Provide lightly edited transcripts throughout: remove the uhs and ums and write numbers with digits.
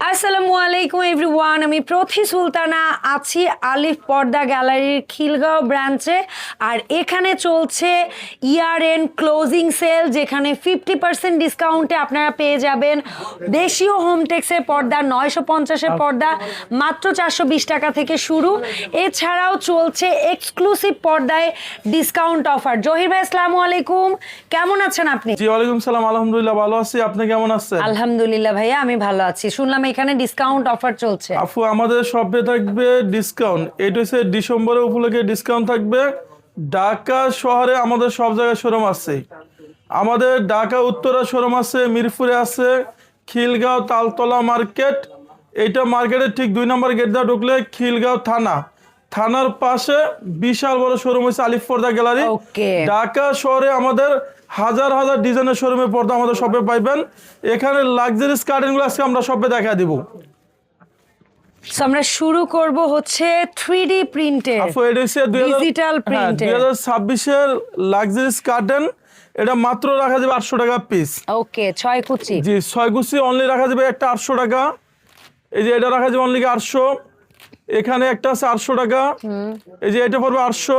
আসসালামু আলাইকুম এভরিওয়ান, আমি প্রথি সুলতানা আছি আলিফ পর্দা গ্যালারির খিলগাঁও ব্রাঞ্চে। আর এখানে চলছে ইয়ার এন্ড ক্লোজিং সেল, যেখানে 50% ডিসকাউন্টে আপনারা পেয়ে যাবেন দেশীয় হোমটেক্সের পর্দা 950-এর পর্দা মাত্র 420 টাকা থেকে শুরু। এছাড়াও চলছে এক্সক্লুসিভ পর্দায় ডিসকাউন্ট অফার। জহির ভাই আসসালামু আলাইকুম, কেমন আছেন আপনি? জি ওয়ালাইকুম সালাম, আলহামদুলিল্লাহ ভালো আছি। আপনি কেমন আছেন? আলহামদুলিল্লাহ ভাইয়া, আমি ভালো আছি। শুনলাম এখানে ডিসকাউন্ট অফার চলছে। আপু আমাদের শপে থাকবে ডিসকাউন্ট, এটা হচ্ছে ডিসেম্বরের উপলক্ষে ডিসকাউন্ট থাকবে। ঢাকা শহরে আমাদের সব জায়গায় শোরুম আছে। আমাদের ঢাকা উত্তরা শোরুম আছে, মিরপুরে আছে, খিলগাঁও তালতলা মার্কেট। এইটা মার্কেটের ঠিক 2 নম্বর গেট দিয়ে ঢুকলে খিলগাঁও থানার পাশে বিশাল বড় শোরুম হচ্ছে আলিফ পর্দা গ্যালারি। ঢাকা শহরে আমাদের হাজার হাজার ডিজাইনের শোরুমে পর্দা আমাদের শপে পাইবেন। এখানে লাক্সারিস কার্টেনগুলো আজকে আমরা শপে দেখা দিব। আমরা শুরু করব হচ্ছে 3D প্রিন্টে, ডিজিটাল প্রিন্টে 2026 এর লাক্সারিস কার্টেন। এটা মাত্র রাখা যাবে 800 টাকা পিস। ওকে, 6 কুচি। জি 6 কুচি অনলি রাখা যাবে একটা 800 টাকা। এই যে এটা রাখা যাবে অনলি 800। এখানে একটা আছে 800 টাকা। এই যে এটা পড়বে 800,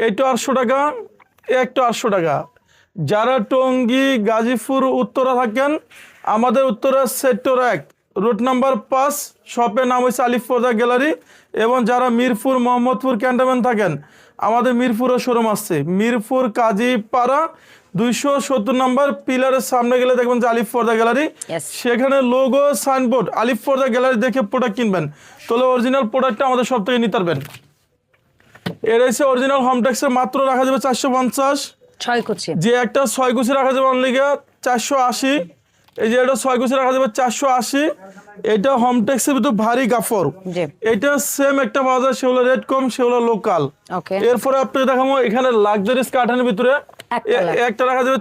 এইটা 800 টাকা, একটা 800 টাকা। যারা টঙ্গী, গাজীপুর, উত্তরা থাকেন, আমাদের উত্তরা সেক্টর 1 রুট নাম্বার 5 শপের নাম হচ্ছে আলিফ পর্দা গ্যালারি। এবং যারা মিরপুর, মোহাম্মদপুর ক্যান্টনমেন্ট থাকেন, আমাদের মিরপুরও শোরুম আছে। মিরপুর কাজীপাড়া 270 নম্বর পিলারের সামনে গেলে দেখবেন যে আলিফ পর্দা গ্যালারি। সেখানে লোগো সাইনবোর্ড আলিফ পর্দা গ্যালারি দেখে প্রোডাক্ট কিনবেন, তাহলে অরিজিনাল প্রোডাক্টটা আমাদের সব থেকে নিতে পারবেন। এর এসে অরিজিনাল হোমটেক্সে মাত্র রাখা যাবে 450। 6 কুচি। যে একটা 6 কুচি রাখা যাবে অনলি 480। এই যে এটা 6 কুচি রাখা যাবে 480। এটা হোমটেক্সের ভিতর ভারী কাপড়। এটা সেম একটা পাওয়া যায়, সেগুলো রেট কম, সেগুলো লোকাল। এরপরে আপনাকে দেখাবো এখানে লাক্সারিস কার্টনের ভিতরে একটা রাখা যাবে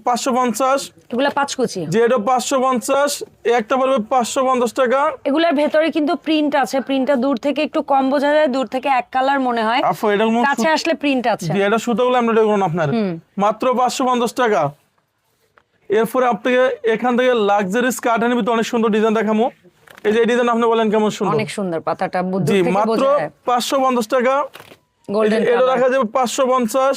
550। এগুলা 5 কুচি। যে এটা 550, একটা পড়বে 550 টাকা। এগুলার ভেতরে কিন্তু প্রিন্ট আছে, প্রিন্টটা দূর থেকে একটু কম বোঝা যায়, দূর থেকে এক কালার মনে হয়, কাছে আসলে প্রিন্ট আছে। জি এটা সুতোগুলো আমরা দেখুন আপনার মাত্র 550 টাকা। এরপরে আপনাকে এখান থেকে লাক্সারিস কার্টনের ভিতরে অনেক সুন্দর ডিজাইন দেখাবো। এই যে এই ডিজাইন আপনি বলেন কেমন সুন্দর, অনেক সুন্দর। পাতাটা বুদ্ধ জি থেকে মাত্র বোঝা যায়। 550 টাকা। গোল্ডেন এটা কালার রাখা যাবে 550।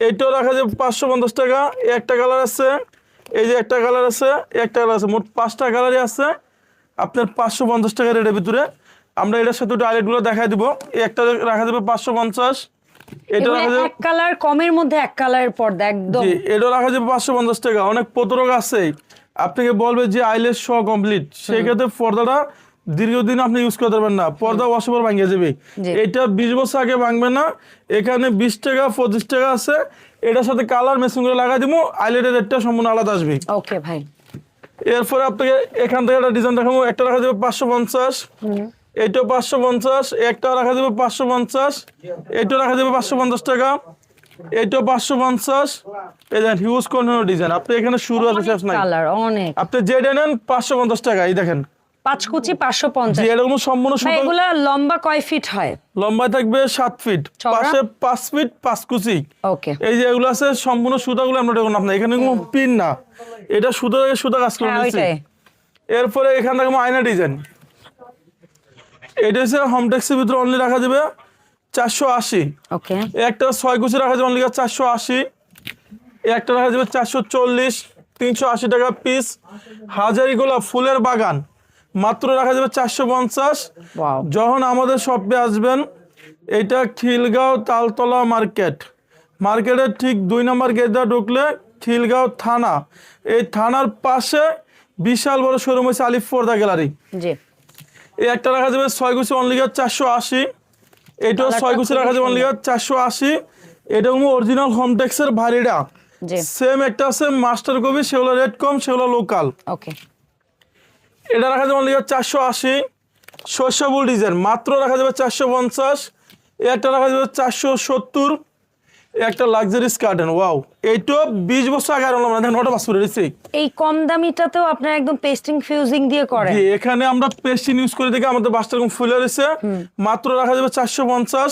এইটাও রাখা যাবে 550 টাকা। একটা কালার আছে, এই যে একটা কালার আছে, একটা কালার আছে, মোট 5টা কালারই আছে আপনার 550 টাকা রেটের ভিতরে। আমরা এটার সাথে একটু আইলেটগুলো দেখাই দিব। একটা রাখা যাবে 550। এটা রাখা যাবে এক কালার কমের মধ্যে এক কালারের পর্দা একদম। জি এটা রাখা যাবে 550 টাকা। অনেক প্রতারক আছে, আপনাকে বলবে যে আইলেট সহ কমপ্লিট, সেই ক্ষেত্রে পর্দাটা দীর্ঘদিন আপনি ইউজ করতে পারবেন না, পর্দা ওয়াশেবল ভাঙিয়ে যাবে। এটা 20 বছর আগে ভাঙবে না। এখানে 20 টাকা 25 টাকা আছে, এটার সাথে কালার মেশিন করে লাগাই দিব, আইলেটের রেটটা সম্পূর্ণ আলাদা আসবে। ওকে ভাই। এরপরে আপনাকে এখান থেকে একটা ডিজাইন দেখাবো। একটা রাখা যাবে 550, এইটাও 550, একটা রাখা যাবে 550, এইটাও রাখা যাবে 550 টাকা, এইটাও 550। এই দেখেন হিউজ কন্টেনার ডিজাইন, আপনি এখানে শুরু আছে শেষ নাই, কালার অনেক। আপনি যেটা নেন 550 টাকা। এই দেখেন 5 কুচি 550। এরকম সম্পূর্ণ সুতো। এগুলা লম্বা কয় ফিট হয়? লম্বা থাকবে 7 ফিট, পাশে 5 ফিট 5 কুচি। ওকে। এই যে এগুলো আছে সম্পূর্ণ সুতাগুলো আমরা দেখুন আপনার, এখানে কোনো পিন না, এটা সুতো থেকে সুতা কাজ করে নিয়েছি। এরপরে এখান থেকে আয়না ডিজাইন। এটা হচ্ছে হোমটেক্সের ভিতরে অনলি রাখা যাবে 480। ওকে। একটা 6 কুচি রাখা যাবে অনলি 480। একটা রাখা যাবে 440, 380 টাকা পিস। হাজারি গোলাপ ফুলের বাগান মাত্র রাখা যাবে 450। যখন আমাদের শপে আসবেন, এটা খিলগাঁও তালতলা মার্কেটের ঠিক 2 নম্বর গেট দিয়ে ঢুকলে খিলগাঁও থানা, এই থানার পাশে বিশাল বড় শোরুম হচ্ছে আলিফ পর্দা গ্যালারি। জি। এই একটা রাখা যাবে 6 কুচি অনলি 480। এটাও 6 কুচি রাখা যাবে অনলি 480। এটা অরিজিনাল হোমটেক্সের ভারীটা সেম একটা আছে মাস্টার কপি, সেগুলো রেট কম, সেগুলো লোকাল। ওকে। এটা রাখা যাবে অনলি 480। শস্যবুল ডিজাইন মাত্র রাখা যাবে 450। একটা রাখা যাবে 470। একটা লাক্সারিস কার্টেন, ওয়াও, এইটা 20 বছর আগে আনলাম না, দেখেন ওটা বাস করে দিচ্ছি। এই কম দামিটাতেও আপনারা একদম পেস্টিং ফিউজিং দিয়ে করেন? জি এখানে আমরা পেস্টিং ইউজ করে দেখে আমাদের বাসটা এরকম ফুলে রয়েছে। মাত্র রাখা যাবে 450।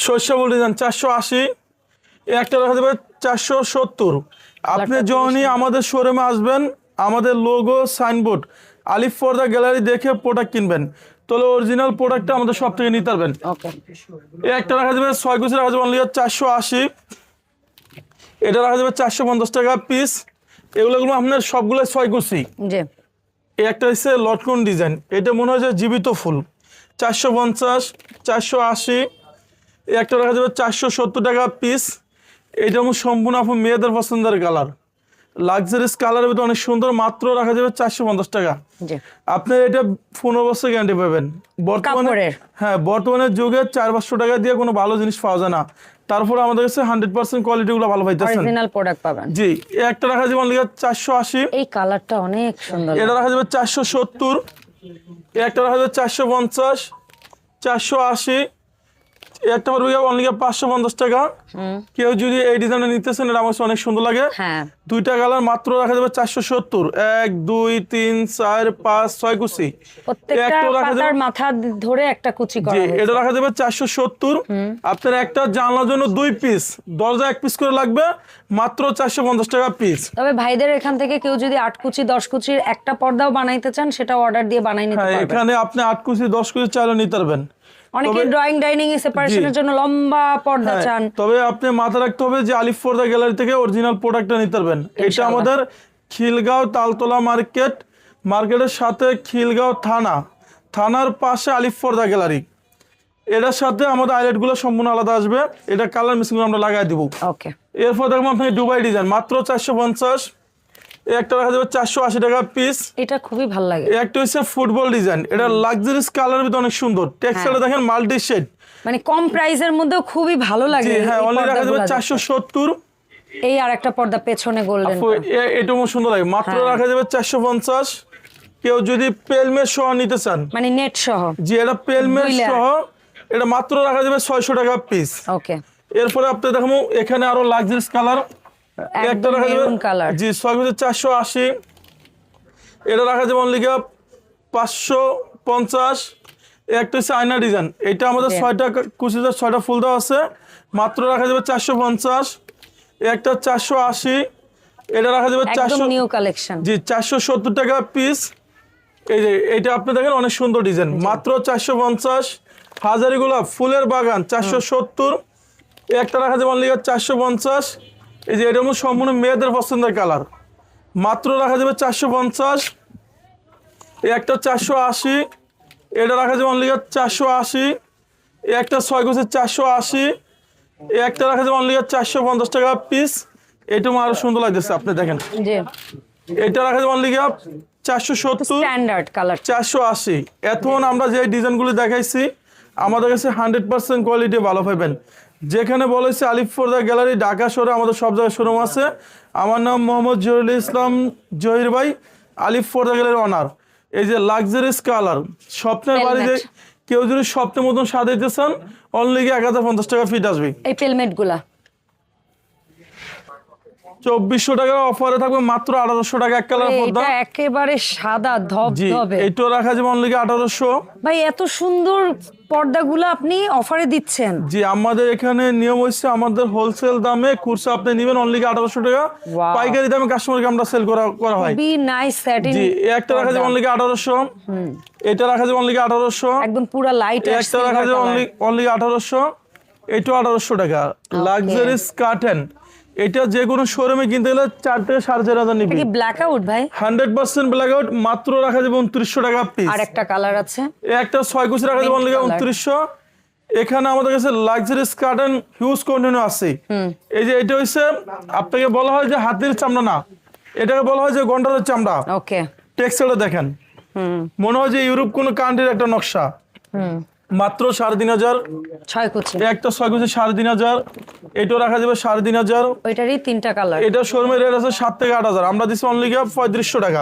শস্যবুল ডিজাইন 480। একটা রাখা যাবে 470। আপনি যখনই আমাদের শোরুমে আসবেন, আমাদের লোগো সাইনবোর্ড আলিফ পর্দা গ্যালারি দেখে প্রোডাক্ট কিনবেন, তাহলে অরিজিনাল প্রোডাক্টটা আমাদের সব থেকে নিতে পারবেন। ওকে, এই একটা রাখা যাবে 6 কুচি, রাখা যাবে অনলি 480। এটা রাখা যাবে 450 টাকা পিস। এগুলো আপনার সবগুলো 6 কুচি। জি, এই একটা হচ্ছে লটকন ডিজাইন, এটা মনে হয় যে জীবিত ফুল, 450, 480। এই একটা রাখা যাবে 470 টাকা পিস। এটা সম্পূর্ণ আপনার মেয়েদের পছন্দের কালার, লাক্সারিস কালারের ভিতরে অনেক সুন্দর, মাত্র রাখা যাবে 450 টাকা। জি, আপনি এটা 15 বছর গ্যারান্টি পাবেন বর্তমানে। কাপড়ের? হ্যাঁ, বর্তমানের যুগে 400-500 টাকা দিয়ে কোনো ভালো জিনিস পাওয়া যায় না, তারপরে আমাদের কাছে 100% কোয়ালিটিগুলো ভালো পাইতেছেন। অরিজিনাল প্রোডাক্ট পাবেন। জি, এই একটা রাখা যাবে অনলি 480। এই কালারটা অনেক সুন্দর। এটা রাখা যাবে 470। এই একটা রাখা যাবে 450, 480। একটা পড়বে অনলি 550 টাকা। কেউ যদি এই ডিজাইনটা নিতেছেন, এটা আমার কাছে অনেক সুন্দর লাগে। হ্যাঁ, দুইটা কালার, মাত্র রাখা যাবে 470। 1 2 3 4 5 6 কুচি। প্রত্যেকটা একটা রাখা যাবে, পাতার মাথা ধরে একটা কুচি করা জি, হয়েছে। এটা রাখা যাবে 470। আপনার একটা জানলার জন্য 2 পিস, দরজা 1 পিস করে লাগবে, মাত্র 450 টাকা পিস। তবে ভাইদের এখান থেকে কেউ যদি 8 কুচি 10 কুচির একটা পর্দাও বানাইতে চান, সেটা অর্ডার দিয়ে বানাই নিতে হ্যাঁ, পারবেন। এখানে আপনি 8 কুচি 10 কুচি চাইলে নিতে পারবেন। অনেকে ড্রয়িং ডাইনিং এ সেপারেশনের জন্য লম্বা পর্দা চান। তবে আপনি মাথা রাখতে হবে যে আলিফ পর্দা গ্যালারি থেকে অরিজিনাল প্রোডাক্টটা নিতে পারবেন। এটা আমাদের খিলগাঁও তালতলা মার্কেটের সাথে খিলগাঁও থানার পাশে আলিফ পর্দা গ্যালারি। এটার সাথে আমাদের আইলেটগুলো সম্পূর্ণ আলাদা আসবে। এটা কালার মিক্সিং আমরা লাগাই দিব। ওকে, এরপর দেখবো আপনাকে দুবাই ডিজাইন, মাত্র 450। একটা রাখা যাবে 480 টাকা পিস। এটা খুবই ভালো লাগে। একটা হচ্ছে ফুটবল ডিজাইন, এটা লাক্সারিস কালারের ভিতরে অনেক সুন্দর, টেক্সচারটা দেখেন মাল্টি শেড, মানে কম প্রাইসের মধ্যেও খুবই ভালো লাগে। হ্যাঁ, এই অনলি রাখা যাবে পর্দাগুলো 470। এই আর একটা পর্দা পেছনে গোল্ডেন। এটাও সুন্দর লাগে, মাত্র রাখা যাবে 450। কেউ যদি পেলমেট সহ নিতে চান, মানে নেট সহ, যে এটা পেলমেট সহ, এটা মাত্র রাখা যাবে 600 টাকা পিস। ওকে, এরপরে আপনি দেখো এখানে আরো লাক্সারিস কালার, একটা রাখা যাবে কালার, জি 480। এটা রাখা যাবে অনলি 550। একটা হচ্ছে আয়না ডিজাইন, এটা আমাদের 6টা কুচিতে 6টা ফুল দেওয়া আছে, মাত্র রাখা যাবে 450। একটা 480। এটা রাখা যাবে 400, নিউ কালেকশন, জি 470 টাকা পিস। এই যে এটা আপনি দেখেন অনেক সুন্দর ডিজাইন, মাত্র 450। হাজারি গোলাপ ফুলের বাগান 470। একটা রাখা যাবে অনলি 450। এই যে এটা সম্পূর্ণ মেয়েদের পছন্দের কালার, মাত্র রাখা যাবে 450। এই একটা 480। এটা রাখা যাবে অনলি 480। এই একটা 6 কুচি 480। এই একটা রাখা যাবে অনলি 450 টাকা পিস। এটা আরো সুন্দর লাগতেছে, আপনি দেখেন। জি, এটা রাখা যাবে অনলি 470। Standard colour 480। এখন আমরা যে ডিজাইনগুলো দেখাইছি, আমাদের কাছে 100% কোয়ালিটি ভালো পাবেন। যেখানে বলেছে আলিফ পর্দা গ্যালারি ঢাকা শহরে আমাদের সব জায়গায় শোরুম আছে। আমার নাম মোহাম্মদ জহিরুল ইসলাম জহির ভাই, আলিফ পর্দা গ্যালারির অনার। এই যে লাক্সারিস কালার, স্বপ্নের বাড়িতে কেউ যদি স্বপ্নের মতন সাজাইতে চান, অনলি 1050 টাকা ফিট আসবে। এই পেলমেট গুলা 2400 টাকার অফারে থাকবে, মাত্র 1800 টাকা এক কালার পর্দা। এটা একেবারে সাদা জি, ধবধবে। এটা রাখা যাবে অনলি 1800। ভাই এত সুন্দর পর্দাগুলো আপনি অফারে দিচ্ছেন? জি, আমাদের এখানে নিয়ম হচ্ছে আমাদের হোলসেল দামে খুচরা আপনি নেবেন অনলি 1800 টাকা, Wow. পাইকারি দামে কাস্টমারকে আমরা সেল করা হয়। Be nice satin. জি, একটা রাখা যাবে অনলি 1800। এটা রাখা যাবে অনলি 1800। একদম পুরো লাইট আর একটা রাখা যাবে অনলি 1800। এটা 1800 টাকা। লাক্সারিস কার্টেন, এটা যে কোনো শোরুমে কিনতে গেলে 4 থেকে 4500 নিবি। কি ব্ল্যাক আউট ভাই? 100% ব্ল্যাক আউট, মাত্র রাখা যাবে 2900 টাকা পিস। আর একটা কালার আছে, একটা 6 কুচি রাখা যাবে অনলি 2900। এখানে আমাদের কাছে লাক্সারিস কার্টেন হিউজ কন্টিনিউ আছে। এই যে এটা হইছে, আপনাকে বলা হয় যে হাতির চামড়া না, এটাকে বলা হয় যে গন্ডারের চামড়া। ওকে, টেক্সচারটা দেখেন, মনে হয় যে ইউরোপ কোন কান্ট্রির একটা নকশা। মাত্র 3500। 6 কুচি, একটা 6 কুচি 3500। এটাও রাখা যাবে 3500। ওইটারই 3টা কালার। এটা শোরুমের রেট আছে 7 থেকে 8000, আমরা দিচ্ছি অনলি 3500 টাকা।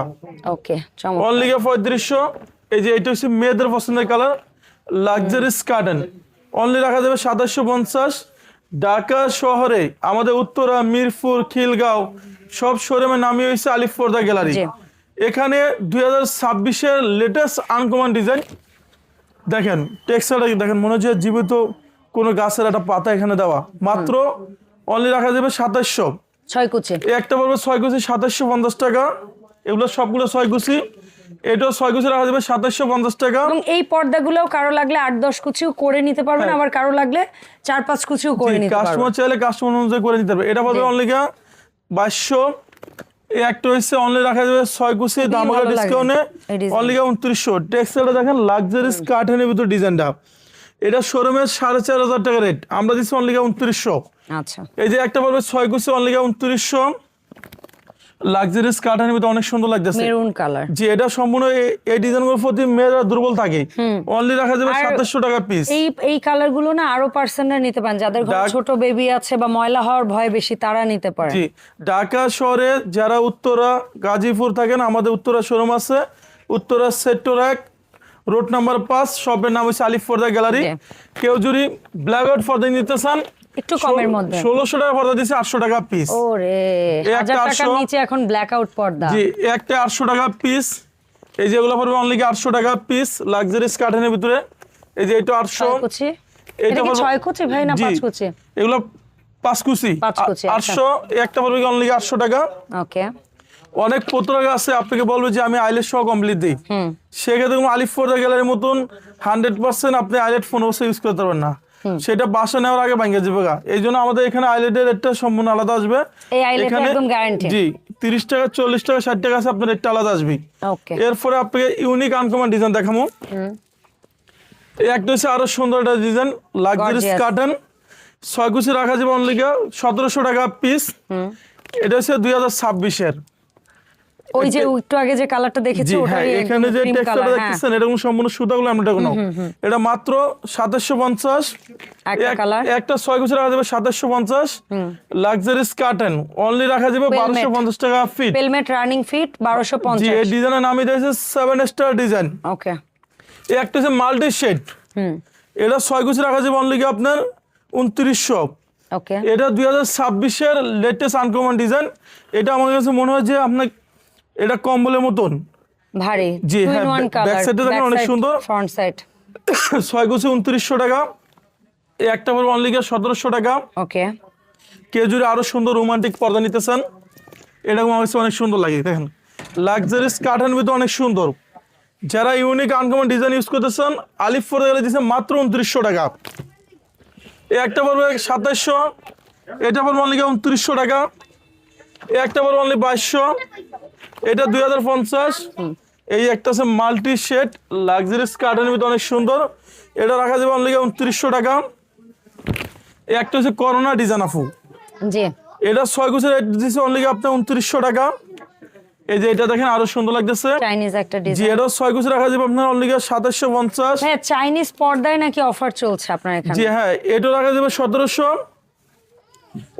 ওকে, চমৎকার। অনলি 3500। এই যে এটা হচ্ছে মেয়েদের পছন্দের কালার, লাক্সারিস কার্টেন, অনলি রাখা যাবে 2750। ঢাকা শহরে আমাদের উত্তরা, মিরপুর, খিলগাঁও সব শোরুমের নামই হয়েছে আলিফ পর্দা গ্যালারি। জি। এখানে 2026-এর লেটেস্ট আনকমন ডিজাইন দেখেন, টেক্সচারটা দেখেন, মনে হচ্ছে জীবিত কোনো গাছের একটা পাতা এখানে দেওয়া। মাত্র অনলি রাখা যাবে 2700। 6 কুচি, একটা পড়বে 6 কুচি 2750 টাকা। এগুলো সবগুলো 6 কুচি, এটাও 6 কুচি রাখা যাবে 2750 টাকা। এবং এই পর্দাগুলোও কারো লাগলে 8-10 কুচিও করে নিতে পারবেন, আবার কারো লাগলে 4-5 কুচিও করে নিতে পারবেন। কাস্টমার চাইলে কাস্টমার অনুযায়ী করে নিতে পারবে। এটা পাবে অনলি 2200। এই একটা হচ্ছে অনলি রাখা যাবে 6 কুচি, দামাকা ডিসকাউন্টে অনলি 2900। টেক্সটাইলটা দেখেন লাক্সারিস কাঠের ভিতর ডিজাইনটা, এটা শোরুমের 4500 টাকা রেট, আমরা দিচ্ছি অনলি 2900। আচ্ছা, এই যে একটা পাবে 6 কুচি অনলি 2900, লাক্সারিস কাঠের ভিতর অনেক সুন্দর লাগতেছে মেরুন কালার। জি, এটা সম্পূর্ণ এই ডিজাইনগুলোর প্রতি মেয়েরা দুর্বল থাকে, অনলি রাখা যাবে 2700 টাকা পিস। এই কালারগুলো না আরো পার্সেন্টরা নিতে পারেন, যাদের ঘরে ছোট বেবি আছে বা ময়লা হওয়ার ভয় বেশি, তারা নিতে পারে। জি, ঢাকা শহরে যারা উত্তরা গাজীপুর থাকেন, আমাদের উত্তরা শোরুম আছে, উত্তরা সেক্টর 1 রোড নাম্বার 5, শপের নাম হচ্ছে আলিফ পর্দা গ্যালারি। কেউ যদি ব্ল্যাক আউট পর্দা নিতে চান একটু কমের মধ্যে 1600 টাকা পর্দা দিচ্ছে, 800 টাকা পিস। ওরে, 1000 টাকার নিচে এখন ব্ল্যাক আউট পর্দা। জি, একটা 800 টাকা পিস। এই যে এগুলো পড়বে অনলি 800 টাকা পিস, লাক্সারিস কাঠের ভিতরে। এই যে এটা 800। কুচি, এটা কি 6 কুচি ভাই না 5 কুচি? এগুলো 5 কুচি, 5 কুচি, 800। একটা পড়বে অনলি 800 টাকা। ওকে। অনেক পত্রিকা আছে আপনাকে বলবে যে আমি আইলেট সহ কমপ্লিট দিই, সেক্ষেত্রে আলিফ পর্দা গ্যালারির মতন 100% আপনি আইলেট 15 বছর ইউজ করতে পারবেন না, সেটা বাসা নেওয়ার আগে ভাঙে যাবে। এই জন্য আমাদের এখানে আইলেটের রেটটা সম্পূর্ণ আলাদা আসবে। এখানে একদম গ্যারান্টি। জি, 30 টাকা 40 টাকা 60 টাকা আছে, আপনার রেটটা আলাদা আসবে। ওকে। এরপরে আপনাকে ইউনিক আনকমন ডিজাইন দেখাবো। এই একটা হচ্ছে আরো সুন্দর একটা ডিজাইন, লাক্সারিস কাটন, 6 কুচি রাখা যাবে অনলি 1700 টাকা পিস। এটা হচ্ছে 2026-এর। ওই যে একটু আগে যে কালারটা দেখেছি ওটাই, এখানে যে টেক্সচারটা দেখতেছেন এরকম সম্পূর্ণ সুতাগুলো আমরা এটা কোনো, এটা মাত্র 2750 একটা কালার, একটা 6 কুচি রাখা যাবে 2750। লাক্সারিস কাটন অনলি রাখা যাবে 1250 টাকা ফিট, পেলমেট রানিং ফিট 1250। জি, এই ডিজাইনের নামই দিয়েছে 7 স্টার ডিজাইন। ওকে। এই একটা হচ্ছে মাল্টি শেড, এটা 6 কুচি রাখা যাবে অনলি আপনার 2900। ওকে। এটা 2026-এর লেটেস্ট আনকমন ডিজাইন। এটা আমার কাছে মনে হয় যে আপনার এটা কম্বলের মতন ভারী। জি, হ্যাঁ, ব্যাক সাইডটা দেখেন অনেক সুন্দর, ফ্রন্ট সাইড। 6 কুচি 2900 টাকা। এই একটা পড়বে অনলি 1700 টাকা। ওকে। কেউ যদি আরো সুন্দর রোমান্টিক পর্দা নিতে চান, এরকম আমার কাছে অনেক সুন্দর লাগে। দেখেন লাক্সারিস কাঠের ভিতরে অনেক সুন্দর, যারা ইউনিক আনকমন ডিজাইন ইউজ করতে চান আলিফ পর্দা গেলে দিচ্ছে মাত্র 2900 টাকা। এই একটা পড়বে 2700, এটা পড়বে অনলি 2900 টাকা। এই একটা পড়বে অনলি 2200, এটা 2050। এই একটা আছে মাল্টি শেড লাক্সারিস কার্টনের ভিতরে অনেক সুন্দর, এটা রাখা যাবে অনলি 2900 টাকা। এই একটা হচ্ছে করোনা ডিজাইন আপু, জি, এটা 6 কুচি রেট দিচ্ছে অনলি আপনার 2900 টাকা। এই যে এটা দেখেন আরো সুন্দর লাগতেছে, চাইনিজ একটা জি, ডিজাইন। এটা 6 কুচি রাখা যাবে আপনার অনলি 2750। হ্যাঁ, চাইনিজ পর্দায় নাকি অফার চলছে আপনার এখানে? জি হ্যাঁ, এটা রাখা যাবে 1700।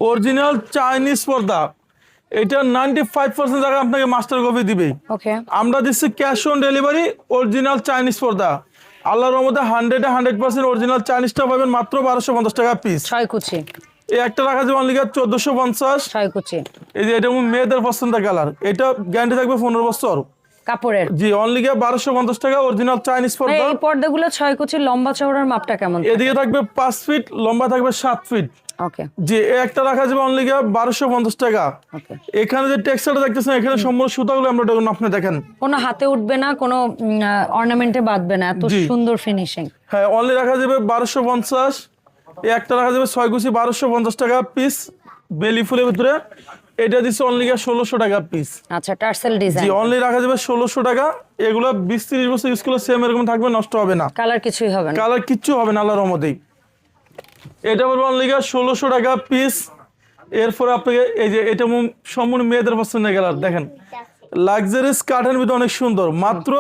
অরিজিনাল চাইনিজ পর্দা, এটা 95% জায়গা আপনাকে মাস্টার কপি দিবে। ওকে। আমরা দিচ্ছি cash on delivery original Chinese পর্দা, আল্লাহর রহমতে 100% অরিজিনাল চাইনিজটা পাবেন মাত্র 1250 টাকা পিস। 6 কুচি, এই একটা রাখা যাবে অনলি 1450। 6 কুচি। এই যে এটা মেয়েদের পছন্দের কালার, এটা গ্যারান্টি থাকবে 15 বছর কাপড়ের। জি, অনলি 1250 টাকা অরিজিনাল চাইনিজ পর্দা। এই পর্দাগুলো 6 কুচি, লম্বা চওড়ার মাপটা কেমন? এদিকে থাকবে 5 ফিট, লম্বা থাকবে 7 ফিট। ওকে। জি, একটা রাখা যাবে অনলি 1250 টাকা। ওকে। এখানে যে টেক্সচারটা দেখতেছেন এখানে সম্পূর্ণ সুতাগুলো আমরা আপনি দেখেন, কোনো হাতে উঠবে না, কোনো অর্নামেন্টে বাঁধবে না, এত সুন্দর ফিনিশিং। হ্যাঁ, অনলি রাখা যাবে 1250। এই একটা রাখা যাবে 6 কুচি 1250 টাকা পিস, বেলি ফুলের ভিতরে। এটা দিচ্ছে অনলি 1600 টাকা পিস। আচ্ছা, টার্সেল ডিজাইন। জি, অনলি রাখা যাবে 1600 টাকা। এগুলো 20-30 বছর ইউজ করলে সেম এরকম থাকবে, নষ্ট হবে না, কালার কিছুই হবে না, কালার কিচ্ছু হবে না আল্লাহর রহমতেই। এটা বলবো অনলি 1600 টাকা পিস। এরপর আপনাকে এই যে এটা সম্পূর্ণ মেয়েদের পছন্দের কালার দেখেন, লাক্সারিস কাঠের ভিতরে অনেক সুন্দর, মাত্র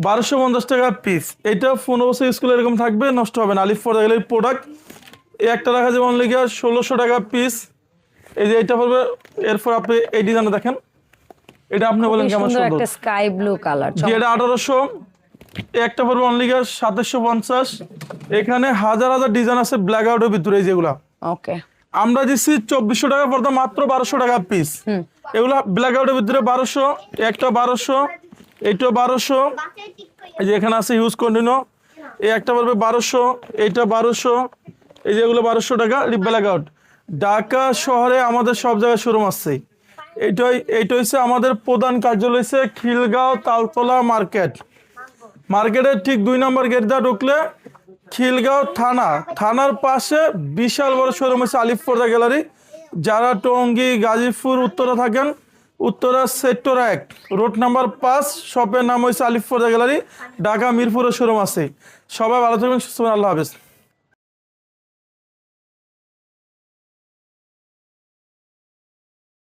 1250 টাকা পিস। এটা 15 বছর ইউজ করলে এরকম থাকবে, নষ্ট হবে না, আলিফ পর্দা গ্যালারির প্রোডাক্ট। এই একটা রাখা যাবে অনলি 1600 টাকা পিস। এই যে এটা পড়বে। এরপর আপনি এই ডিজাইনটা দেখেন, এটা আপনি বলেন কেমন সুন্দর সুন্দর, একটা স্কাই ব্লু কালার। জি, এটা 1800। একটা পড়বে অনলি 2750। এখানে হাজার হাজার ডিজাইন আছে ব্ল্যাক আউটের ভিতরে, যেগুলা ওকে। আমরা দিচ্ছি 2400 টাকা পর্দা, মাত্র 1200 টাকা পিস। এগুলা ব্ল্যাক আউটের ভিতরে 1200, একটা 1200, এইটা 1200। এই যে এখানে আছে হিউজ কন্টিনিউ, এই একটা পড়বে 1200, এইটা 1200। এই যে এগুলো 1200 টাকা ব্ল্যাক আউট। ঢাকা শহরে আমাদের সব জায়গায় শোরুম আছে, এইটা হচ্ছে আমাদের প্রধান কার্যালয় হচ্ছে খিলগাঁও তালতলা মার্কেটের ঠিক 2 নম্বর গেট দিয়ে ঢুকলে খিলগাঁও থানার পাশে বিশাল বড় শোরুম হচ্ছে আলিফ পর্দা গ্যালারি। যারা টঙ্গী গাজীপুর উত্তরা থাকেন, উত্তরা সেক্টর 1 রোড নাম্বার 5, শপের নাম হচ্ছে আলিফ পর্দা গ্যালারি। ঢাকা মিরপুরের শোরুম আছে। সবাই ভালো থাকবেন, সুস্থ থাকবেন, আল্লাহ হাফেজ।